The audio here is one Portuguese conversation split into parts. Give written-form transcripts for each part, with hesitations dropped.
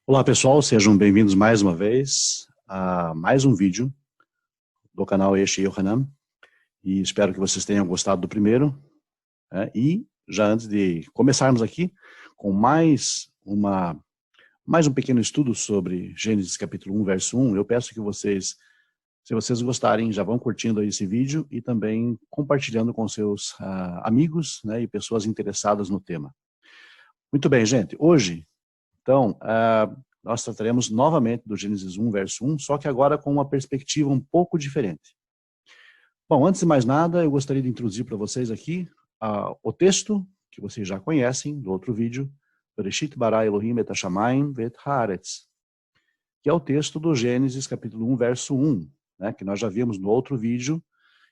Olá pessoal, sejam bem-vindos mais uma vez a mais um vídeo do canal Eixe Yohanan, e espero que vocês tenham gostado do primeiro, né? E já antes de começarmos aqui com mais um pequeno estudo sobre Gênesis capítulo 1, verso 1, eu peço que vocês, se vocês gostarem, já vão curtindo aí esse vídeo e também compartilhando com seus amigos, né, e pessoas interessadas no tema. Muito bem, gente, hoje então, nós trataremos novamente do Gênesis 1, verso 1, só que agora com uma perspectiva um pouco diferente. Bom, antes de mais nada, eu gostaria de introduzir para vocês aqui o texto, que vocês já conhecem, do outro vídeo, Bereshit bara Elohim et hashamayim ve'et haaretz, que é o texto do Gênesis, capítulo 1, verso 1, né, que nós já vimos no outro vídeo,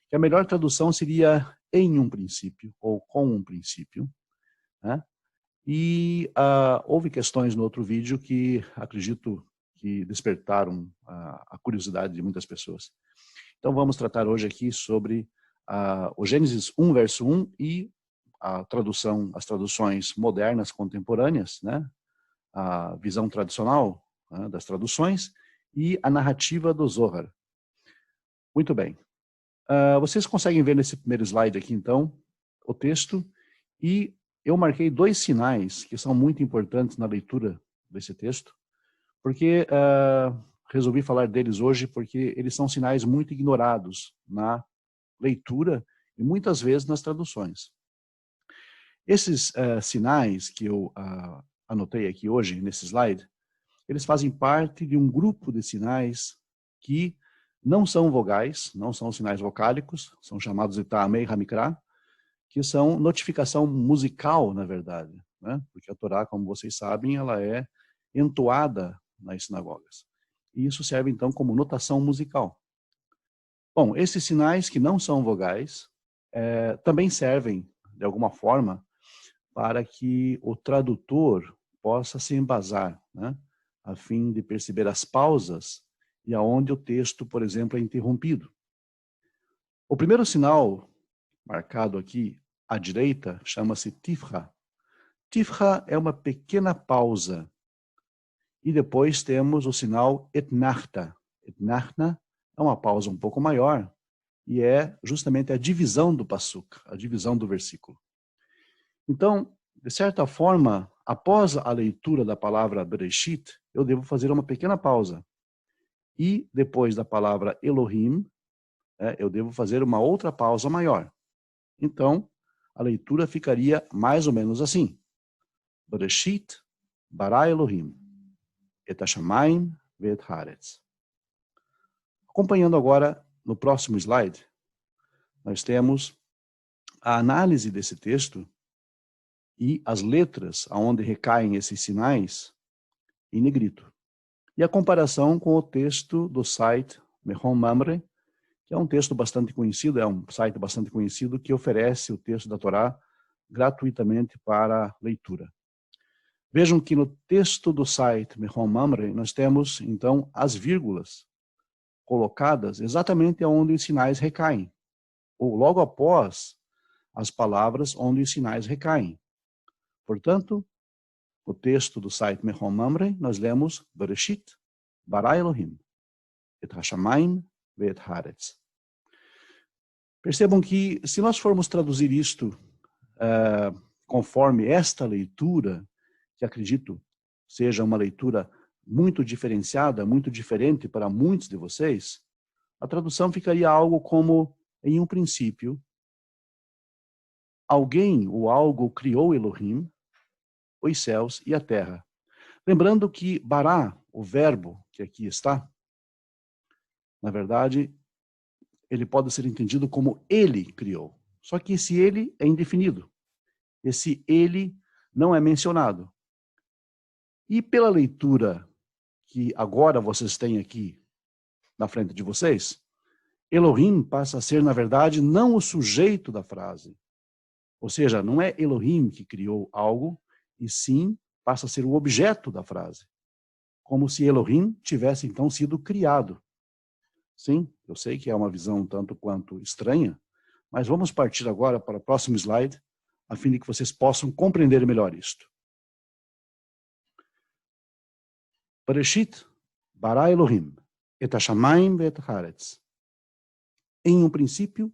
que a melhor tradução seria em um princípio, ou com um princípio, né? E houve questões no outro vídeo que acredito que despertaram a curiosidade de muitas pessoas. Então vamos tratar hoje aqui sobre o Gênesis 1, verso 1 e as traduções modernas, contemporâneas, né? A visão tradicional, né, das traduções e a narrativa do Zohar. Muito bem. Vocês conseguem ver nesse primeiro slide aqui, então, o texto, e eu marquei dois sinais que são muito importantes na leitura desse texto, porque resolvi falar deles hoje porque eles são sinais muito ignorados na leitura e muitas vezes nas traduções. Esses sinais que eu anotei aqui hoje, nesse slide, eles fazem parte de um grupo de sinais que não são vogais, não são sinais vocálicos, são chamados de Ta'amei Hamikra, que são notificação musical, na verdade, né? Porque a Torá, como vocês sabem, ela é entoada nas sinagogas. E isso serve, então, como notação musical. Bom, esses sinais que não são vogais também servem, de alguma forma, para que o tradutor possa se embasar, né? A fim de perceber as pausas e aonde o texto, por exemplo, é interrompido. O primeiro sinal marcado aqui à direita chama-se Tifra. Tifra é uma pequena pausa. E depois temos o sinal Etnachta. Etnachta é uma pausa um pouco maior e é justamente a divisão do Passuk, a divisão do versículo. Então, de certa forma, após a leitura da palavra Bereshit, eu devo fazer uma pequena pausa. E depois da palavra Elohim, eu devo fazer uma outra pausa maior. Então, a leitura ficaria mais ou menos assim. Bereshit bara Elohim et hashamayim ve'et haaretz. Acompanhando agora, no próximo slide, nós temos a análise desse texto e as letras aonde recaem esses sinais em negrito. E a comparação com o texto do site Mehon Mamre, que é um texto bastante conhecido, é um site bastante conhecido que oferece o texto da Torá gratuitamente para leitura. Vejam que no texto do site Mehon Mamre nós temos, então, as vírgulas colocadas exatamente onde os sinais recaem, ou logo após as palavras onde os sinais recaem. Portanto, o texto do site Mehon Mamre, nós lemos Bereshit bara Elohim et hashamayim ve'et haaretz. Percebam que, se nós formos traduzir isto conforme esta leitura, que acredito seja uma leitura muito diferenciada, muito diferente para muitos de vocês, a tradução ficaria algo como, em um princípio, alguém ou algo criou Elohim, os céus e a terra. Lembrando que bará, o verbo que aqui está, na verdade, ele pode ser entendido como ele criou. Só que esse ele é indefinido. Esse ele não é mencionado. E pela leitura que agora vocês têm aqui na frente de vocês, Elohim passa a ser, na verdade, não o sujeito da frase. Ou seja, não é Elohim que criou algo, e sim passa a ser o objeto da frase. Como se Elohim tivesse, então, sido criado. Sim, eu sei que é uma visão tanto quanto estranha, mas vamos partir agora para o próximo slide, a fim de que vocês possam compreender melhor isto. Bereshit bara Elohim et hashamayim ve'et haaretz. Em um princípio,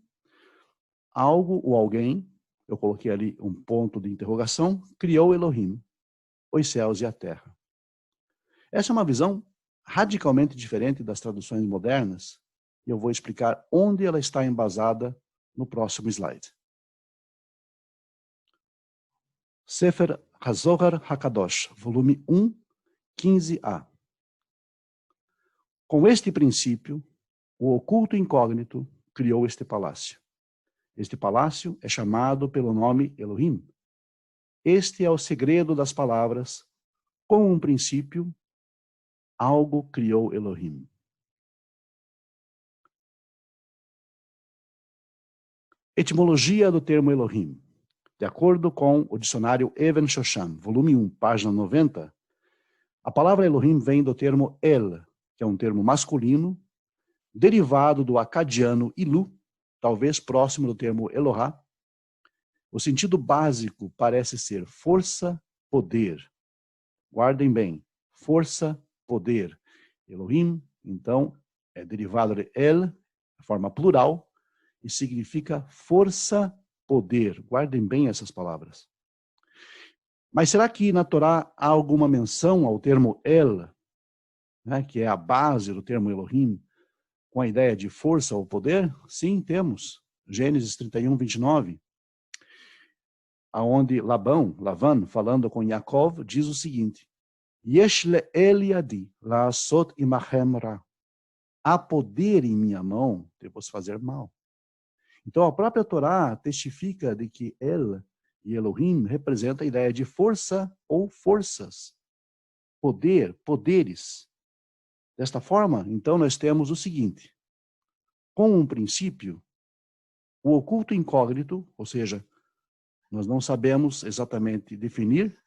algo ou alguém, eu coloquei ali um ponto de interrogação, criou Elohim, os céus e a terra. Essa é uma visão radicalmente diferente das traduções modernas, e eu vou explicar onde ela está embasada no próximo slide. Sefer HaZohar HaKadosh, volume 1, 15a. Com este princípio, o oculto incógnito criou este palácio. Este palácio é chamado pelo nome Elohim. Este é o segredo das palavras. Com um princípio, algo criou Elohim. Etimologia do termo Elohim. De acordo com o dicionário Even Shoshan, volume 1, página 90, a palavra Elohim vem do termo El, que é um termo masculino, derivado do acadiano Ilu, talvez próximo do termo Elohá. O sentido básico parece ser força, poder. Guardem bem, força, poder. Elohim, então, é derivado de El, a forma plural, e significa força, poder. Guardem bem essas palavras. Mas será que na Torá há alguma menção ao termo El, né, que é a base do termo Elohim, com a ideia de força ou poder? Sim, temos. Gênesis 31, 29. Aonde Lavan, falando com Yaakov, diz o seguinte: Yesh le'el yadi la'asot imachem ra. Há poder em minha mão de vos fazer mal. Então a própria Torá testifica de que El e Elohim representa a ideia de força ou forças. Poder, poderes. Desta forma, então, nós temos o seguinte: com um princípio, o oculto incógnito, ou seja, nós não sabemos exatamente definir,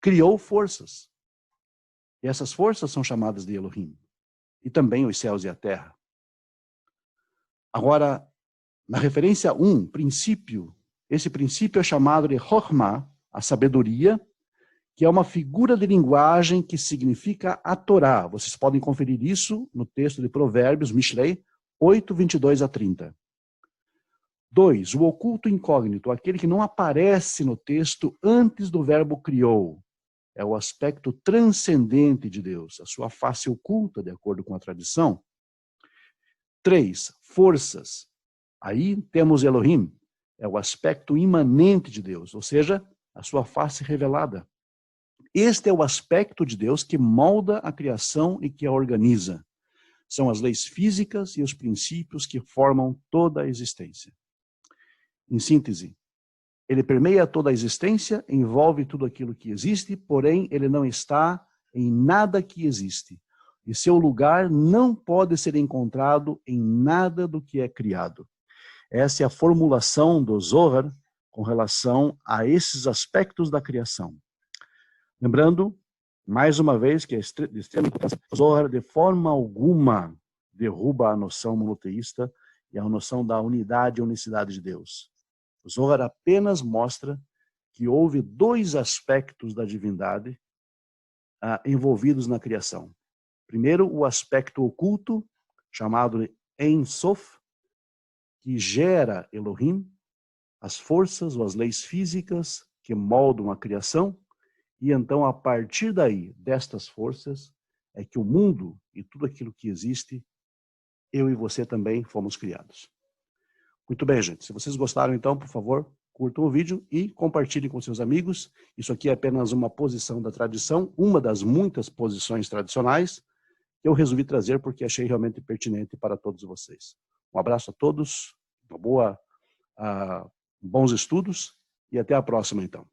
criou forças. E essas forças são chamadas de Elohim. E também os céus e a terra. Agora, na referência 1, princípio, esse princípio é chamado de Chokhmah, a sabedoria, que é uma figura de linguagem que significa a Torá. Vocês podem conferir isso no texto de Provérbios, Mishlei, 8, 22 a 30. 2. O oculto incógnito, aquele que não aparece no texto antes do verbo criou. É o aspecto transcendente de Deus, a sua face oculta, de acordo com a tradição. 3. Forças. Aí temos Elohim, é o aspecto imanente de Deus, ou seja, a sua face revelada. Este é o aspecto de Deus que molda a criação e que a organiza. São as leis físicas e os princípios que formam toda a existência. Em síntese, ele permeia toda a existência, envolve tudo aquilo que existe, porém ele não está em nada que existe. E seu lugar não pode ser encontrado em nada do que é criado. Essa é a formulação do Zohar com relação a esses aspectos da criação. Lembrando, mais uma vez, que é de extrema importância, o Zohar de forma alguma derruba a noção monoteísta e a noção da unidade e unicidade de Deus. O Zohar apenas mostra que houve dois aspectos da divindade envolvidos na criação. Primeiro, o aspecto oculto, chamado de Ein Sof, que gera Elohim, as forças ou as leis físicas que moldam a criação, e então, a partir daí, destas forças, é que o mundo e tudo aquilo que existe, eu e você também fomos criados. Muito bem, gente. Se vocês gostaram, então, por favor, curtam o vídeo e compartilhem com seus amigos. Isso aqui é apenas uma posição da tradição, uma das muitas posições tradicionais que eu resolvi trazer porque achei realmente pertinente para todos vocês. Um abraço a todos, bons estudos e até a próxima, então.